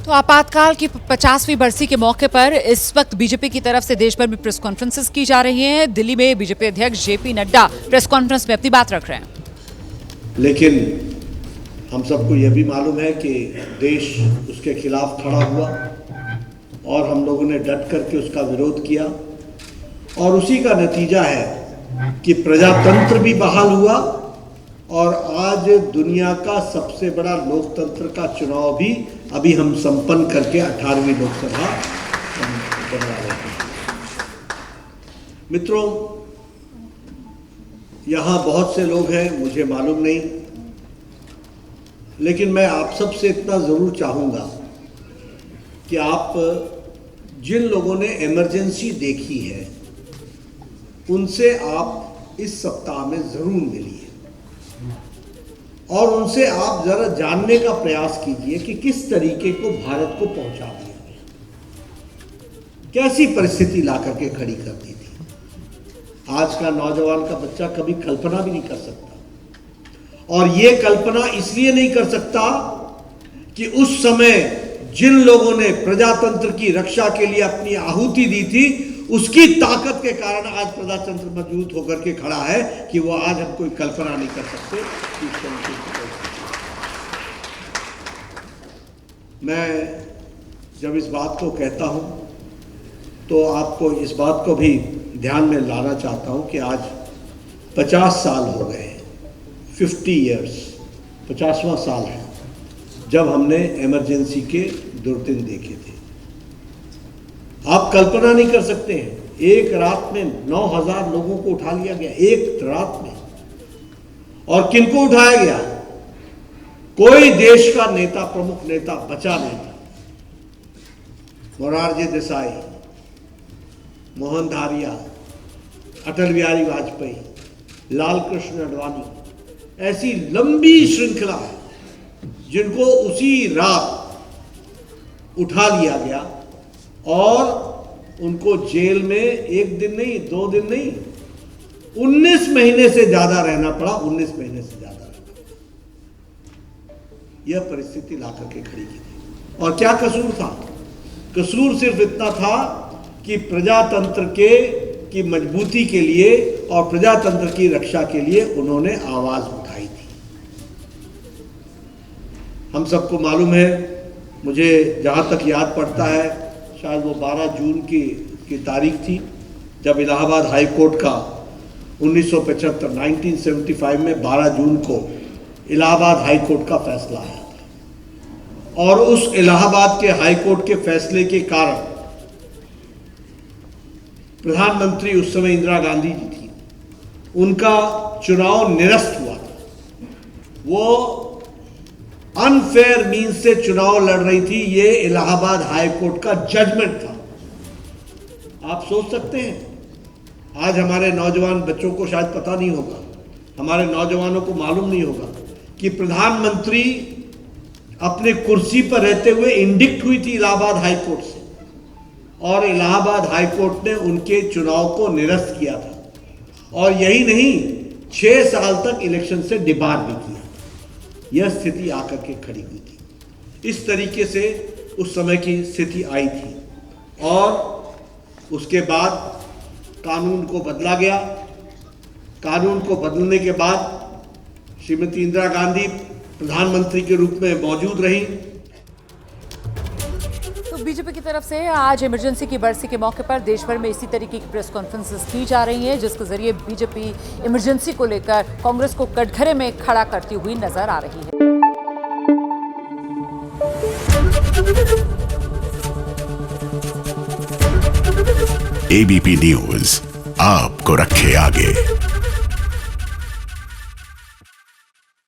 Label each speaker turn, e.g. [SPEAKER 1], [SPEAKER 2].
[SPEAKER 1] तो आपातकाल की 50वीं बरसी के मौके पर इस वक्त बीजेपी की तरफ से देश भर में प्रेस कॉन्फ्रेंसेस की जा रही हैं। दिल्ली में बीजेपी अध्यक्ष जेपी नड्डा प्रेस कॉन्फ्रेंस में अपनी बात रख रहे हैं।
[SPEAKER 2] लेकिन हम सबको यह भी मालूम है कि देश उसके खिलाफ खड़ा हुआ और हम लोगों ने डट करके उसका विरोध किया और उसी का नतीजा है कि प्रजातंत्र भी बहाल हुआ और आज दुनिया का सबसे बड़ा लोकतंत्र का चुनाव भी अभी हम संपन्न करके 18वीं लोकसभा बना रहे हैं। मित्रों, यहाँ बहुत से लोग हैं, मुझे मालूम नहीं, लेकिन मैं आप सबसे इतना ज़रूर चाहूँगा कि आप जिन लोगों ने इमरजेंसी देखी है उनसे आप इस सप्ताह में ज़रूर मिलिए और उनसे आप ज़रा जानने का प्रयास कीजिए कि किस तरीके को भारत को पहुंचा दिया गया, कैसी परिस्थिति ला करके खड़ी कर दी थी। आज का नौजवान का बच्चा कभी कल्पना भी नहीं कर सकता और ये कल्पना इसलिए नहीं कर सकता कि उस समय जिन लोगों ने प्रजातंत्र की रक्षा के लिए अपनी आहुति दी थी उसकी ताकत के कारण आज प्रजातंत्र मजबूत होकर के खड़ा है कि वो आज हम कोई कल्पना नहीं कर सकते। मैं जब इस बात को कहता हूं तो आपको इस बात को भी ध्यान में लाना चाहता हूं कि आज 50 साल हो गए, 50 इयर्स, 50वां साल है जब हमने इमरजेंसी के दुर्दिन देखे थे। आप कल्पना नहीं कर सकते हैं, एक रात में 9,000 लोगों को उठा लिया गया, एक रात में। और किनको उठाया गया? कोई देश का नेता, प्रमुख नेता बचा नहीं था। मोरारजी देसाई, मोहन धारिया, अटल बिहारी वाजपेयी, लाल कृष्ण आडवाणी, ऐसी लंबी श्रृंखला है जिनको उसी रात उठा लिया गया और उनको जेल में एक दिन नहीं, 2 दिन नहीं, 19 महीने से ज्यादा रहना पड़ा। 19 महीने से ज्यादा रहना पड़ा। यह परिस्थिति ला करके खड़ी की थी। और क्या कसूर था? कसूर सिर्फ इतना था कि प्रजातंत्र की मजबूती के लिए और प्रजातंत्र की रक्षा के लिए उन्होंने आवाज उठाई थी। हम सबको मालूम है, मुझे जहां तक याद पड़ता है, शायद वो 12 जून की तारीख थी जब इलाहाबाद हाई कोर्ट का 1975 में 12 जून को इलाहाबाद हाई कोर्ट का फैसला आया था। और उस इलाहाबाद के हाई कोर्ट के फैसले के कारण प्रधानमंत्री उस समय इंदिरा गांधी जी थी, उनका चुनाव निरस्त हुआ था। वो अनफेयर मीन्स से चुनाव लड़ रही थी। ये इलाहाबाद हाई कोर्ट का जजमेंट था। आप सोच सकते हैं, आज हमारे नौजवान बच्चों को शायद पता नहीं होगा, हमारे नौजवानों को मालूम नहीं होगा कि प्रधानमंत्री अपने कुर्सी पर रहते हुए इंडिक्ट हुई थी इलाहाबाद हाई कोर्ट से और इलाहाबाद हाई कोर्ट ने उनके चुनाव को निरस्त किया था और यही नहीं, 6 साल तक इलेक्शन से डिबार भी किया। यह स्थिति आकर के खड़ी हुई थी। इस तरीके से उस समय की स्थिति आई थी और उसके बाद कानून को बदला गया। कानून को बदलने के बाद श्रीमती इंदिरा गांधी प्रधानमंत्री के रूप में मौजूद रही।
[SPEAKER 1] तो बीजेपी की तरफ से आज इमरजेंसी की बरसी के मौके पर देश भर में इसी तरीके की प्रेस कॉन्फ्रेंसेस की जा रही हैं, जिसके जरिए बीजेपी इमरजेंसी को लेकर कांग्रेस को कटघरे में खड़ा करती हुई नजर आ रही है।
[SPEAKER 3] एबीपी न्यूज आपको रखे आगे।